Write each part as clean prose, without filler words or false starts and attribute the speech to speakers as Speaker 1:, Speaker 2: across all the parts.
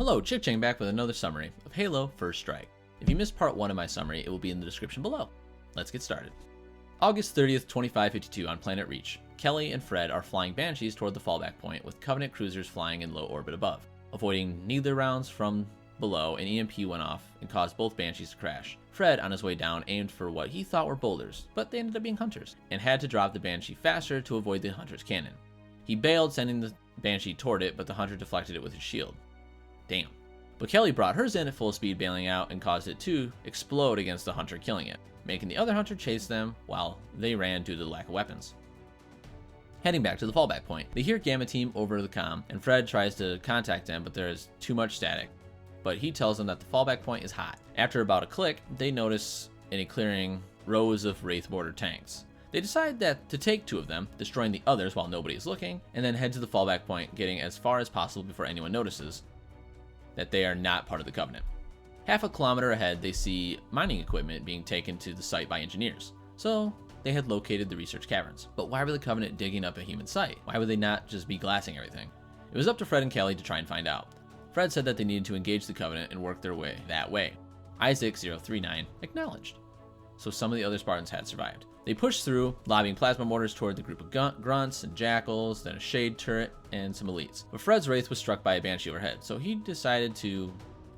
Speaker 1: Hello, Chick-Chang back with another summary of Halo First Strike. If you missed part 1 of my summary, it will be in the description below. Let's get started. August 30th, 2552 on Planet Reach. Kelly and Fred are flying Banshees toward the fallback point with Covenant cruisers flying in low orbit above. Avoiding neither rounds from below, an EMP went off and caused both Banshees to crash. Fred, on his way down, aimed for what he thought were boulders, but they ended up being hunters, and had to drop the Banshee faster to avoid the hunter's cannon. He bailed, sending the Banshee toward it, but the hunter deflected it with his shield. Damn. But Kelly brought hers in at full speed, bailing out, and caused it to explode against the hunter, killing it, making the other hunter chase them while they ran due to the lack of weapons. Heading back to the fallback point, they hear Gamma Team over the comm, and Fred tries to contact them, but there is too much static. But he tells them that the fallback point is hot. After about a click, they notice in a clearing rows of Wraith border tanks. They decide that to take 2 of them, destroying the others while nobody is looking, and then head to the fallback point, getting as far as possible before anyone notices that they are not part of the Covenant. Half a kilometer ahead, they see mining equipment being taken to the site by engineers. So they had located the research caverns. But why were the Covenant digging up a human site? Why would they not just be glassing everything? It was up to Fred and Kelly to try and find out. Fred said that they needed to engage the Covenant and work their way that way. Isaac 039 acknowledged. So some of the other Spartans had survived. They pushed through, lobbing plasma mortars toward the group of grunts and jackals, then a shade turret, and some elites. But Fred's Wraith was struck by a Banshee overhead, so he decided to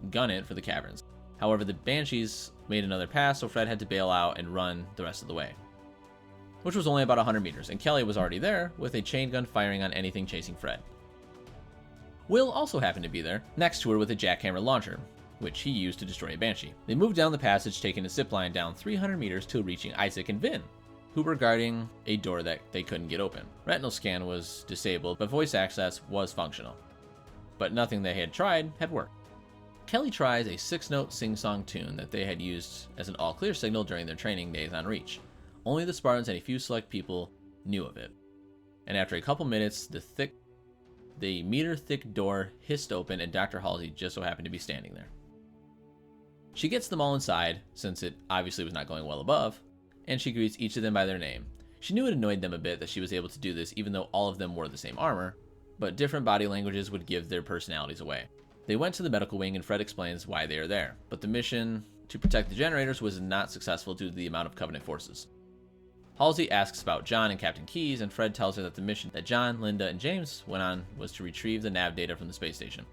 Speaker 1: gun it for the caverns. However, the Banshees made another pass, so Fred had to bail out and run the rest of the way, which was only about 100 meters, and Kelly was already there with a chain gun firing on anything chasing Fred. Will also happened to be there, next to her with a jackhammer launcher, which he used to destroy a Banshee. They moved down the passage, taking a zipline down 300 meters till reaching Isaac and Vin, who were guarding a door that they couldn't get open. Retinal scan was disabled, but voice access was functional. But nothing they had tried had worked. Kelly tries a 6-note sing-song tune that they had used as an all-clear signal during their training days on Reach. Only the Spartans and a few select people knew of it. And after a couple minutes, the meter-thick door hissed open, and Dr. Halsey just so happened to be standing there. She gets them all inside, since it obviously was not going well above, and she greets each of them by their name. She knew it annoyed them a bit that she was able to do this even though all of them wore the same armor, but different body languages would give their personalities away. They went to the medical wing, and Fred explains why they are there, but the mission to protect the generators was not successful due to the amount of Covenant forces. Halsey asks about John and Captain Keyes, and Fred tells her that the mission that John, Linda, and James went on was to retrieve the nav data from the space station.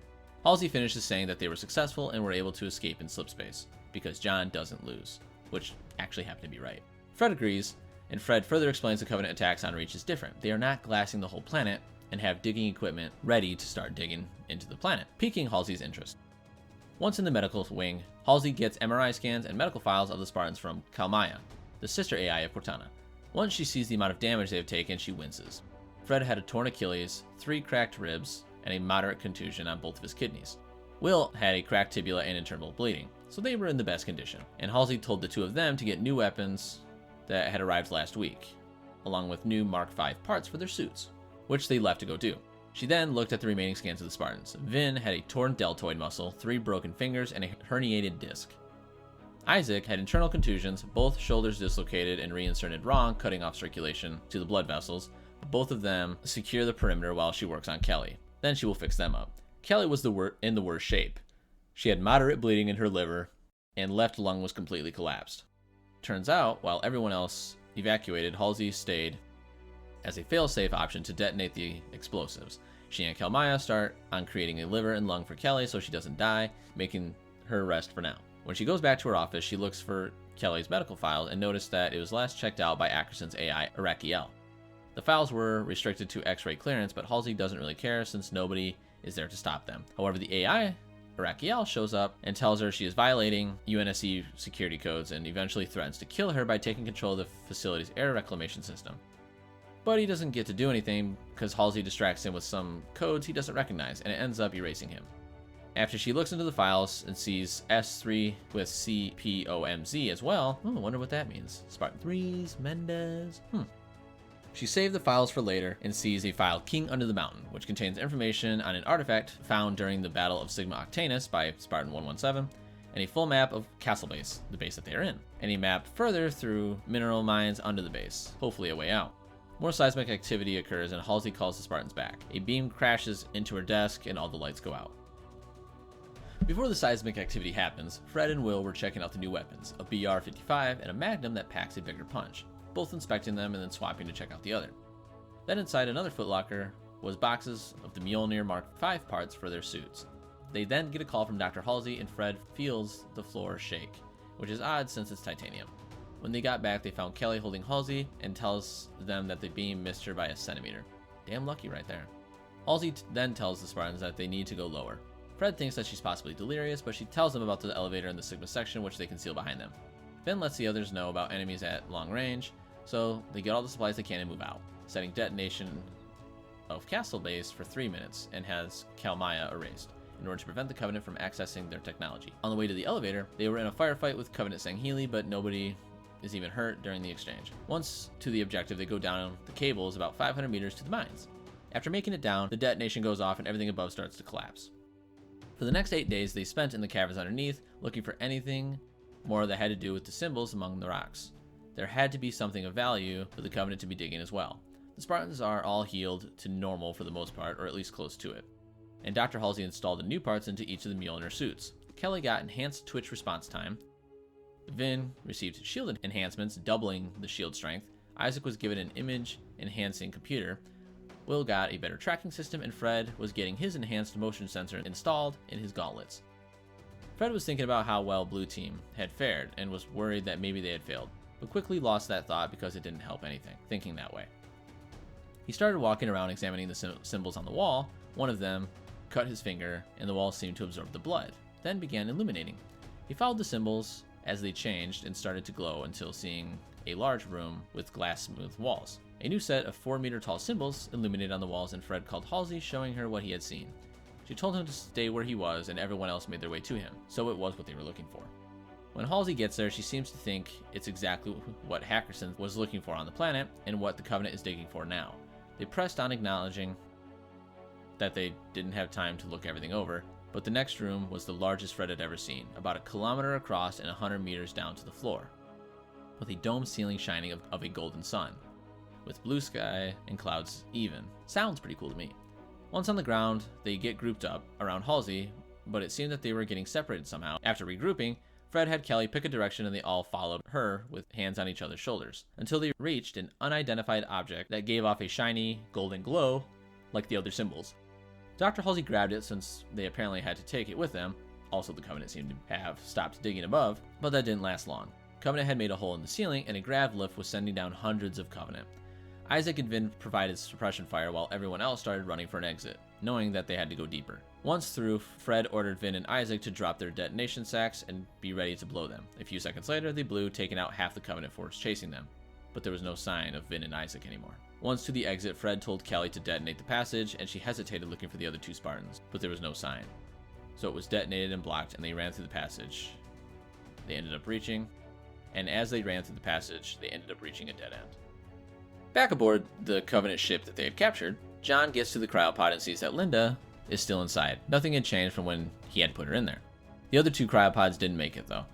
Speaker 1: Halsey finishes saying that they were successful and were able to escape in slip space, because John doesn't lose, which actually happened to be right. Fred agrees, and Fred further explains the Covenant attacks on Reach is different. They are not glassing the whole planet and have digging equipment ready to start digging into the planet, piquing Halsey's interest. Once in the medical wing, Halsey gets MRI scans and medical files of the Spartans from Kalmaya, the sister AI of Cortana. Once she sees the amount of damage they have taken, she winces. Fred had a torn Achilles, 3 cracked ribs, and a moderate contusion on both of his kidneys. Will had a cracked tibia and internal bleeding, so they were in the best condition, and Halsey told the 2 of them to get new weapons that had arrived last week, along with new Mark V parts for their suits, which they left to go do. She then looked at the remaining scans of the Spartans. Vin had a torn deltoid muscle, 3 broken fingers, and a herniated disc. Isaac had internal contusions, both shoulders dislocated and reinserted wrong, cutting off circulation to the blood vessels. Both of them secure the perimeter while she works on Kelly. Then she will fix them up. Kelly was in the worst shape. She had moderate bleeding in her liver, and left lung was completely collapsed. Turns out, while everyone else evacuated, Halsey stayed as a fail-safe option to detonate the explosives. She and Kalmaya start on creating a liver and lung for Kelly so she doesn't die, making her rest for now. When she goes back to her office, she looks for Kelly's medical files and noticed that it was last checked out by Ackerson's AI, Arakiel. The files were restricted to X-ray clearance, but Halsey doesn't really care since nobody is there to stop them. However, the AI, Arakiel, shows up and tells her she is violating UNSC security codes and eventually threatens to kill her by taking control of the facility's air reclamation system. But he doesn't get to do anything because Halsey distracts him with some codes he doesn't recognize, and it ends up erasing him. After she looks into the files and sees S3 with CPOMZ as well, I wonder what that means. Spartan 3s, Mendez, She saved the files for later and sees a file King Under the Mountain, which contains information on an artifact found during the Battle of Sigma Octanus by Spartan 117, and a full map of Castle Base, the base that they are in, and a map further through mineral mines under the base, hopefully a way out. More seismic activity occurs and Halsey calls the Spartans back. A beam crashes into her desk and all the lights go out. Before the seismic activity happens, Fred and Will were checking out the new weapons, a BR-55 and a Magnum that packs a bigger punch, both inspecting them and then swapping to check out the other. Then inside another footlocker was boxes of the Mjolnir Mark V parts for their suits. They then get a call from Dr. Halsey and Fred feels the floor shake, which is odd since it's titanium. When they got back, they found Kelly holding Halsey and tells them that the beam missed her by a centimeter. Damn lucky right there. Halsey then tells the Spartans that they need to go lower. Fred thinks that she's possibly delirious, but she tells them about the elevator in the Sigma section, which they conceal behind them. Ben lets the others know about enemies at long range, so they get all the supplies they can and move out, setting detonation of Castle Base for 3 minutes and has Kalmaya erased in order to prevent the Covenant from accessing their technology. On the way to the elevator, they were in a firefight with Covenant Sangheili, but nobody is even hurt during the exchange. Once to the objective, they go down the cables about 500 meters to the mines. After making it down, the detonation goes off and everything above starts to collapse. For the next 8 days, they spent in the caverns underneath, looking for anything more that had to do with the symbols among the rocks. There had to be something of value for the Covenant to be digging as well. The Spartans are all healed to normal for the most part, or at least close to it. And Dr. Halsey installed the new parts into each of the Mjolnir suits. Kelly got enhanced twitch response time. Vin received shield enhancements, doubling the shield strength. Isaac was given an image enhancing computer. Will got a better tracking system, and Fred was getting his enhanced motion sensor installed in his gauntlets. Fred was thinking about how well Blue Team had fared and was worried that maybe they had failed, but quickly lost that thought because it didn't help anything, thinking that way. He started walking around examining the symbols on the wall. One of them cut his finger, and the wall seemed to absorb the blood, then began illuminating. He followed the symbols as they changed and started to glow until seeing a large room with glass-smooth walls. A new set of 4-meter-tall symbols illuminated on the walls, and Fred called Halsey, showing her what he had seen. She told him to stay where he was, and everyone else made their way to him, so it was what they were looking for. When Halsey gets there, she seems to think it's exactly what Hackerson was looking for on the planet, and what the Covenant is digging for now. They pressed on, acknowledging that they didn't have time to look everything over, but the next room was the largest Fred had ever seen, about 1 kilometer across and 100 meters down to the floor, with a domed ceiling shining of a golden sun, with blue sky and clouds even. Sounds pretty cool to me. Once on the ground, they get grouped up around Halsey, but it seemed that they were getting separated somehow. After regrouping, Fred had Kelly pick a direction and they all followed her with hands on each other's shoulders, until they reached an unidentified object that gave off a shiny golden glow like the other symbols. Dr. Halsey grabbed it since they apparently had to take it with them. Also, the Covenant seemed to have stopped digging above, but that didn't last long. Covenant had made a hole in the ceiling, and a grav lift was sending down hundreds of Covenant. Isaac and Vin provided suppression fire while everyone else started running for an exit, knowing that they had to go deeper. Once through, Fred ordered Vin and Isaac to drop their detonation sacks and be ready to blow them. A few seconds later, they blew, taking out half the Covenant force chasing them, but there was no sign of Vin and Isaac anymore. Once to the exit, Fred told Kelly to detonate the passage, and she hesitated looking for the other 2 Spartans, but there was no sign. So it was detonated and blocked, and they ran through the passage. They ended up reaching, and as they ran through the passage, they ended up reaching a dead end. Back aboard the Covenant ship that they had captured, John gets to the cryopod and sees that Linda is still inside. Nothing had changed from when he had put her in there. The other 2 cryopods didn't make it, though.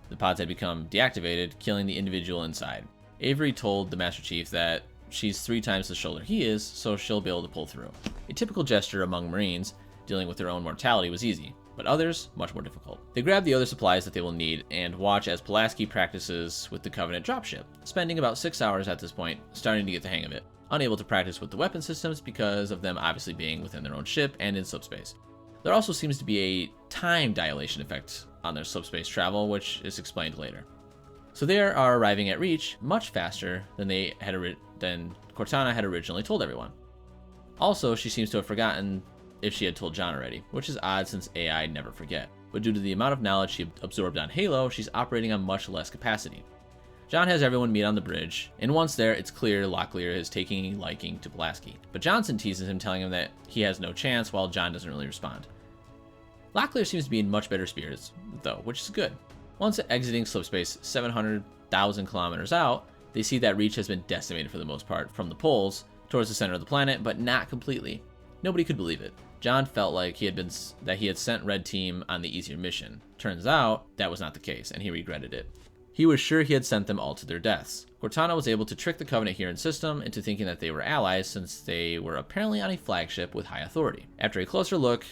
Speaker 1: The pods had become deactivated, killing the individual inside. Avery told the Master Chief that she's 3 times the shoulder he is, so she'll be able to pull through. A typical gesture among Marines dealing with their own mortality was easy, but others much more difficult. They grab the other supplies that they will need and watch as Pulaski practices with the Covenant dropship, spending about 6 hours at this point, starting to get the hang of it, unable to practice with the weapon systems because of them obviously being within their own ship and in subspace. There also seems to be a time dilation effect on their subspace travel, which is explained later. So they are arriving at Reach much faster than Cortana had originally told everyone. Also, she seems to have forgotten if she had told John already, which is odd since AI never forget. But due to the amount of knowledge she absorbed on Halo, she's operating on much less capacity. John has everyone meet on the bridge, and once there, it's clear Locklear is taking a liking to Pulaski. But Johnson teases him, telling him that he has no chance, while John doesn't really respond. Locklear seems to be in much better spirits, though, which is good. Once exiting subspace 700,000 kilometers out, they see that Reach has been decimated for the most part from the poles towards the center of the planet, but not completely. Nobody could believe it. John felt like he had sent Red Team on the easier mission. Turns out that was not the case, and he regretted it. He was sure he had sent them all to their deaths. Cortana was able to trick the Covenant here in system into thinking that they were allies, since they were apparently on a flagship with high authority. After a closer look,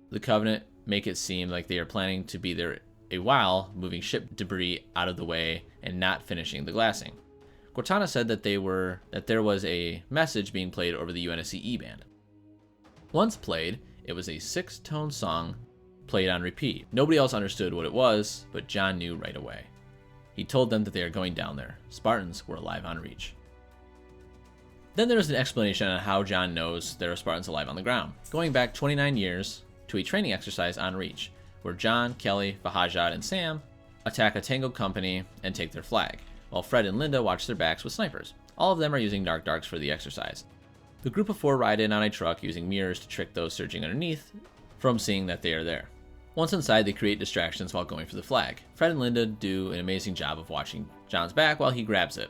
Speaker 1: the Covenant make it seem like they are planning to be there a while, moving ship debris out of the way and not finishing the glassing. Cortana said that there was a message being played over the UNSC E-band. Once played, it was a 6-tone song played on repeat. Nobody else understood what it was, but John knew right away. He told them that they are going down there. Spartans were alive on Reach. Then there was an explanation on how John knows there are Spartans alive on the ground, going back 29 years to a training exercise on Reach, where John, Kelly, Fahajad, and Sam attack a Tango company and take their flag, while Fred and Linda watch their backs with snipers. All of them are using darks for the exercise. The group of 4 ride in on a truck using mirrors to trick those searching underneath from seeing that they are there. Once inside, they create distractions while going for the flag. Fred and Linda do an amazing job of watching John's back while he grabs it.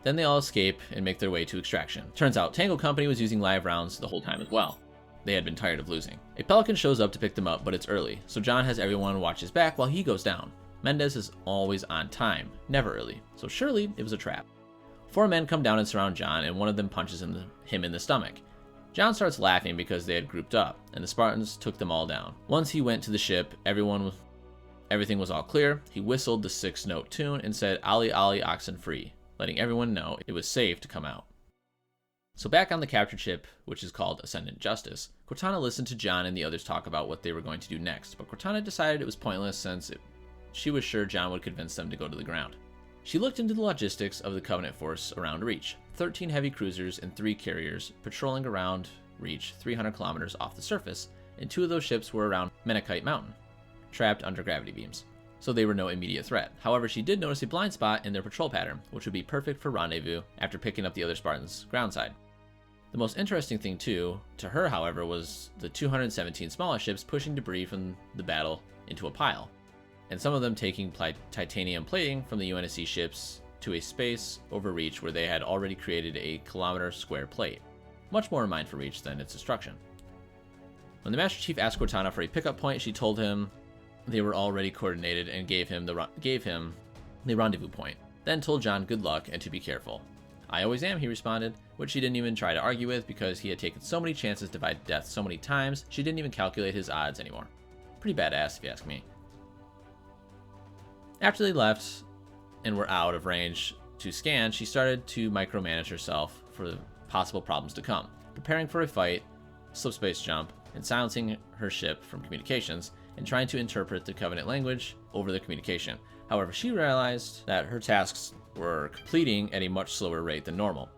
Speaker 1: Then they all escape and make their way to extraction. Turns out Tango Company was using live rounds the whole time as well. They had been tired of losing. A Pelican shows up to pick them up, but it's early, so John has everyone watch his back while he goes down. Mendez is always on time, never early, so surely it was a trap. 4 men come down and surround John, and one of them punches him in the stomach. John starts laughing because they had grouped up, and the Spartans took them all down. Once he went to the ship, everything was all clear. He whistled the 6-note tune and said, "Ali Ali, oxen free," letting everyone know it was safe to come out. So back on the captured ship, which is called Ascendant Justice, Cortana listened to John and the others talk about what they were going to do next, but Cortana decided it was pointless since she was sure John would convince them to go to the ground. She looked into the logistics of the Covenant force around Reach. 13 heavy cruisers and 3 carriers patrolling around Reach 300 kilometers off the surface, and 2 of those ships were around Menakite Mountain, trapped under gravity beams, so they were no immediate threat. However, she did notice a blind spot in their patrol pattern, which would be perfect for rendezvous after picking up the other Spartans' ground side. The most interesting thing to her, however, was the 217 smaller ships pushing debris from the battle into a pile, and some of them taking titanium plating from the UNSC ships to a space over Reach where they had already created a kilometer square plate, much more in mind for Reach than its destruction. When the Master Chief asked Cortana for a pickup point, she told him they were already coordinated and gave him the rendezvous point, then told John good luck and to be careful. "I always am," he responded, which she didn't even try to argue with because he had taken so many chances to fight death so many times, she didn't even calculate his odds anymore. Pretty badass if you ask me. After they left and were out of range to scan, she started to micromanage herself for the possible problems to come, preparing for a fight, slipspace jump, and silencing her ship from communications, and trying to interpret the Covenant language over the communication. However, she realized that her tasks were completing at a much slower rate than normal.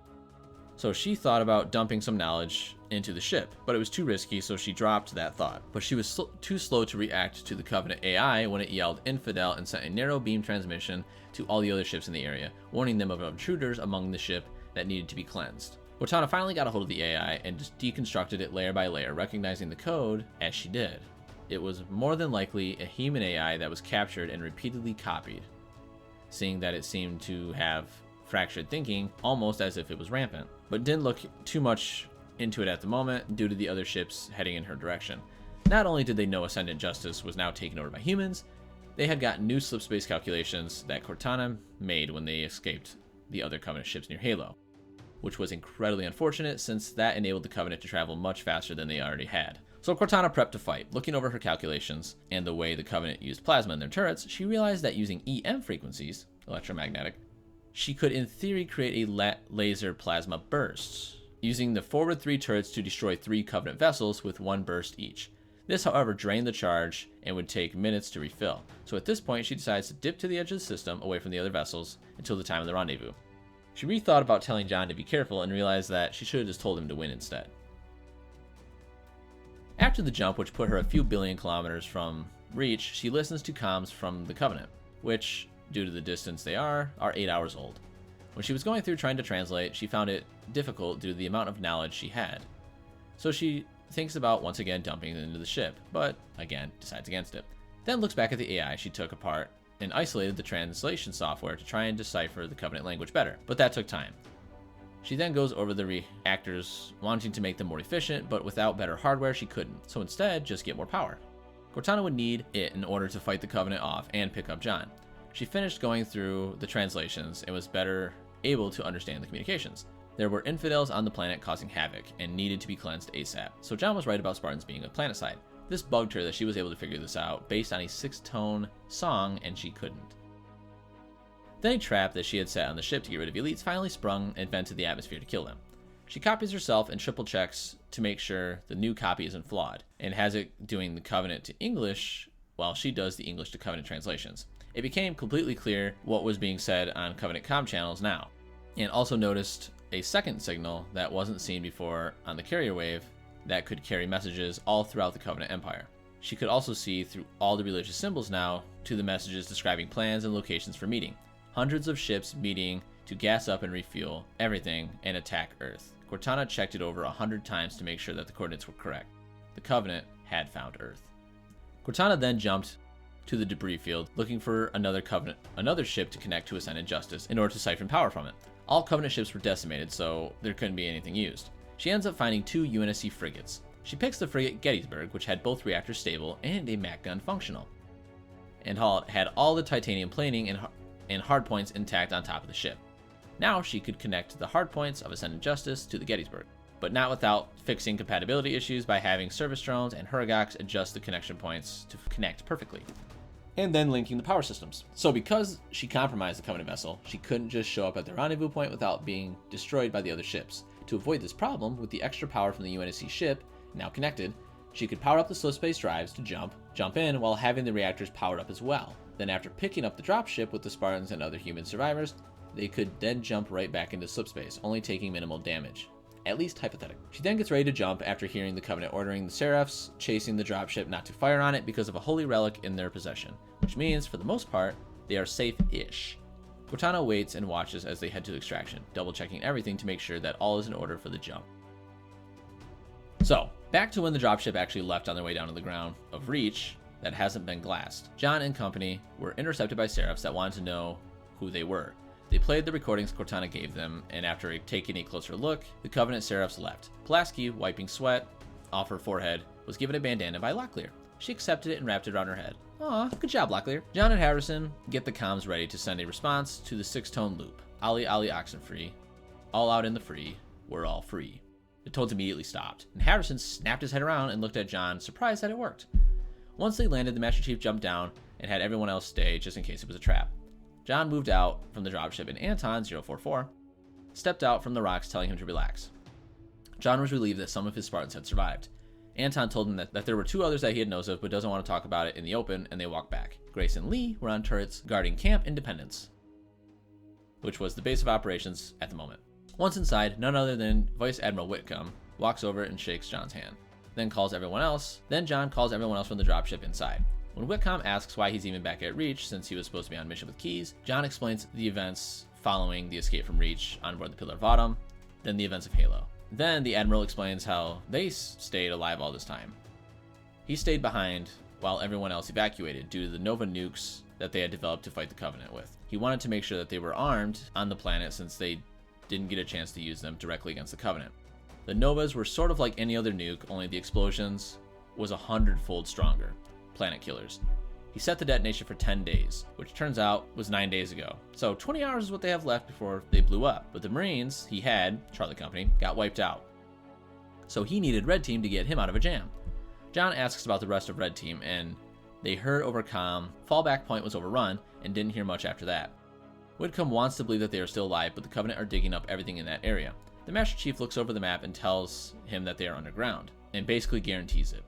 Speaker 1: So she thought about dumping some knowledge into the ship, but it was too risky, so she dropped that thought. But she was too slow to react to the Covenant AI when it yelled infidel and sent a narrow beam transmission to all the other ships in the area, warning them of intruders among the ship that needed to be cleansed. Cortana finally got a hold of the AI and just deconstructed it layer by layer, recognizing the code as she did. It was more than likely a human AI that was captured and repeatedly copied, seeing that it seemed to have fractured thinking, almost as if it was rampant, but didn't look too much into it at the moment due to the other ships heading in her direction. Not only did they know Ascendant Justice was now taken over by humans, they had gotten new slipspace calculations that Cortana made when they escaped the other Covenant ships near Halo, which was incredibly unfortunate since that enabled the Covenant to travel much faster than they already had. So Cortana prepped to fight. Looking over her calculations and the way the Covenant used plasma in their turrets, she realized that using EM frequencies, electromagnetic, she could in theory create a laser plasma burst, using the forward 3 turrets to destroy 3 Covenant vessels with 1 burst each. This, however, drained the charge and would take minutes to refill. So at this point, she decides to dip to the edge of the system away from the other vessels until the time of the rendezvous. She rethought about telling John to be careful and realized that she should have just told him to win instead. After the jump, which put her a few billion kilometers from Reach, she listens to comms from the Covenant, which, due to the distance they are 8 hours old. When she was going through trying to translate, she found it difficult due to the amount of knowledge she had. So she thinks about once again dumping it into the ship, but again decides against it. Then looks back at the AI she took apart and isolated the translation software to try and decipher the Covenant language better, but that took time. She then goes over the reactors, wanting to make them more efficient, but without better hardware she couldn't, so instead just get more power. Cortana would need it in order to fight the Covenant off and pick up John. She finished going through the translations and was better able to understand the communications. There were infidels on the planet causing havoc and needed to be cleansed ASAP, so John was right about Spartans being a planetcide. This bugged her that she was able to figure this out based on a 6-tone song and she couldn't. Then a trap that she had set on the ship to get rid of elites finally sprung and vented the atmosphere to kill them. She copies herself and triple checks to make sure the new copy isn't flawed, and has it doing the Covenant to English while she does the English to Covenant translations. It became completely clear what was being said on Covenant comm channels now, and also noticed a second signal that wasn't seen before on the carrier wave that could carry messages all throughout the Covenant Empire. She could also see through all the religious symbols now to the messages describing plans and locations for meeting. Hundreds of ships meeting to gas up and refuel everything and attack Earth. Cortana checked it over 100 times to make sure that the coordinates were correct. The Covenant had found Earth. Cortana then jumped to the debris field, looking for another ship to connect to Ascendant Justice in order to siphon power from it. All Covenant ships were decimated, so there couldn't be anything used. She ends up finding 2 UNSC frigates. She picks the frigate Gettysburg, which had both reactors stable and a MAC gun functional, and had all the titanium plating and hardpoints intact on top of the ship. Now she could connect the hardpoints of Ascendant Justice to the Gettysburg, but not without fixing compatibility issues by having service drones and Hurgoks adjust the connection points to connect perfectly, and then linking the power systems. So because she compromised the Covenant vessel, she couldn't just show up at the rendezvous point without being destroyed by the other ships. To avoid this problem, with the extra power from the UNSC ship now connected, she could power up the slow space drives to jump in while having the reactors powered up as well. Then after picking up the dropship with the Spartans and other human survivors, they could then jump right back into slipspace, only taking minimal damage. At least hypothetical. She then gets ready to jump after hearing the Covenant ordering the Seraphs chasing the dropship not to fire on it because of a holy relic in their possession, which means, for the most part, they are safe-ish. Cortana waits and watches as they head to extraction, double-checking everything to make sure that all is in order for the jump. So, back to when the dropship actually left on their way down to the ground of Reach that hasn't been glassed. John and company were intercepted by Seraphs that wanted to know who they were. They played the recordings Cortana gave them, and after taking a closer look, the Covenant Seraphs left. Pulaski, wiping sweat off her forehead, was given a bandana by Locklear. She accepted it and wrapped it around her head. Aw, good job, Locklear. John and Harrison get the comms ready to send a response to the 6-tone loop. Ollie Oxenfree, all out in the free, we're all free. The tones immediately stopped, and Harrison snapped his head around and looked at John, surprised that it worked. Once they landed, the Master Chief jumped down and had everyone else stay just in case it was a trap. John moved out from the dropship, and Anton, 044, stepped out from the rocks telling him to relax. John was relieved that some of his Spartans had survived. Anton told him that there were 2 others that he had knows of but doesn't want to talk about it in the open, and they walked back. Grace and Lee were on turrets guarding Camp Independence, which was the base of operations at the moment. Once inside, none other than Vice Admiral Whitcomb walks over and shakes John's hand. Then John calls everyone else from the dropship inside. When Whitcomb asks why he's even back at Reach since he was supposed to be on mission with Keyes, John explains the events following the escape from Reach on board the Pillar of Autumn, then the events of Halo. Then the Admiral explains how they stayed alive all this time. He stayed behind while everyone else evacuated due to the Nova nukes that they had developed to fight the Covenant with. He wanted to make sure that they were armed on the planet since they didn't get a chance to use them directly against the Covenant. The Novas were sort of like any other nuke, only the explosions was 100-fold stronger. Planet killers. He set the detonation for 10 days, which turns out was 9 days ago. So 20 hours is what they have left before they blew up. But the Marines he had, Charlie Company, got wiped out. So he needed Red Team to get him out of a jam. John asks about the rest of Red Team, and they heard over comm fallback point was overrun and didn't hear much after that. Whitcomb wants to believe that they are still alive, but the Covenant are digging up everything in that area. The Master Chief looks over the map and tells him that they are underground, and basically guarantees it.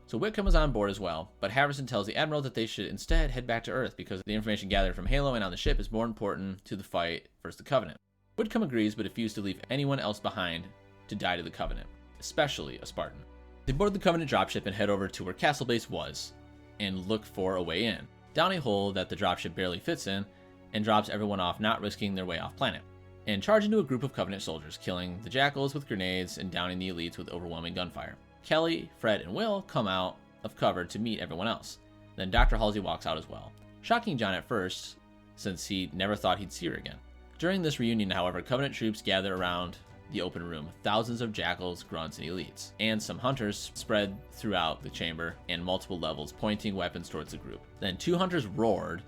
Speaker 1: So Whitcomb is on board as well, but Harrison tells the Admiral that they should instead head back to Earth because the information gathered from Halo and on the ship is more important to the fight versus the Covenant. Whitcomb agrees, but refused to leave anyone else behind to die to the Covenant, especially a Spartan. They board the Covenant dropship and head over to where Castle Base was, and look for a way in. Down a hole that the dropship barely fits in, and drops everyone off, not risking their way off planet. And charge into a group of Covenant soldiers, killing the Jackals with grenades and downing the elites with overwhelming gunfire. Kelly, Fred, and Will come out of cover to meet everyone else. Then Dr. Halsey walks out as well, shocking John at first, since he never thought he'd see her again. During this reunion, however, Covenant troops gather around the open room, thousands of Jackals, Grunts, and elites, and some hunters spread throughout the chamber and multiple levels, pointing weapons towards the group. Then 2 hunters roared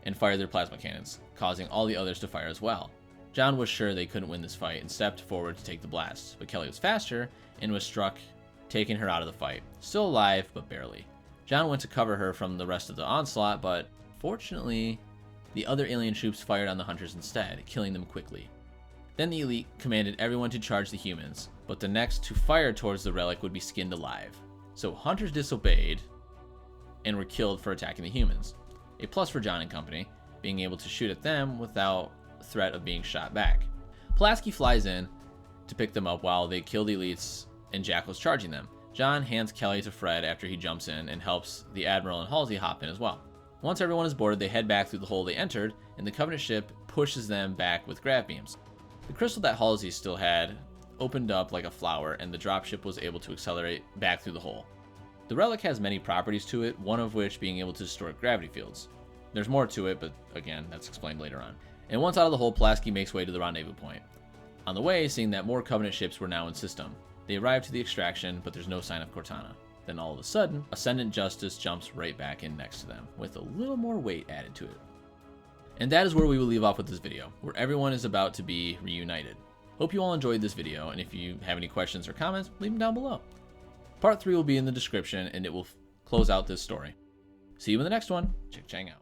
Speaker 1: and fired their plasma cannons, causing all the others to fire as well. John was sure they couldn't win this fight and stepped forward to take the blast, but Kelly was faster and was struck taking her out of the fight. Still alive, but barely. John went to cover her from the rest of the onslaught, but fortunately, the other alien troops fired on the hunters instead, killing them quickly. Then the elite commanded everyone to charge the humans, but the next to fire towards the relic would be skinned alive. So hunters disobeyed and were killed for attacking the humans. A plus for John and company, being able to shoot at them without threat of being shot back. Pulaski flies in to pick them up while they kill the elites and Jackal's charging them. John hands Kelly to Fred after he jumps in and helps the Admiral and Halsey hop in as well. Once everyone is boarded, they head back through the hole they entered, and the Covenant ship pushes them back with grav beams. The crystal that Halsey still had opened up like a flower, and the dropship was able to accelerate back through the hole. The relic has many properties to it, one of which being able to distort gravity fields. There's more to it, but again, that's explained later on. And once out of the hole, Pulaski makes way to the rendezvous point. On the way, seeing that more Covenant ships were now in system. They arrive to the extraction, but there's no sign of Cortana. Then all of a sudden, Ascendant Justice jumps right back in next to them, with a little more weight added to it. And that is where we will leave off with this video, where everyone is about to be reunited. Hope you all enjoyed this video, and if you have any questions or comments, leave them down below. Part 3 will be in the description, and it will close out this story. See you in the next one. Chick-chang out.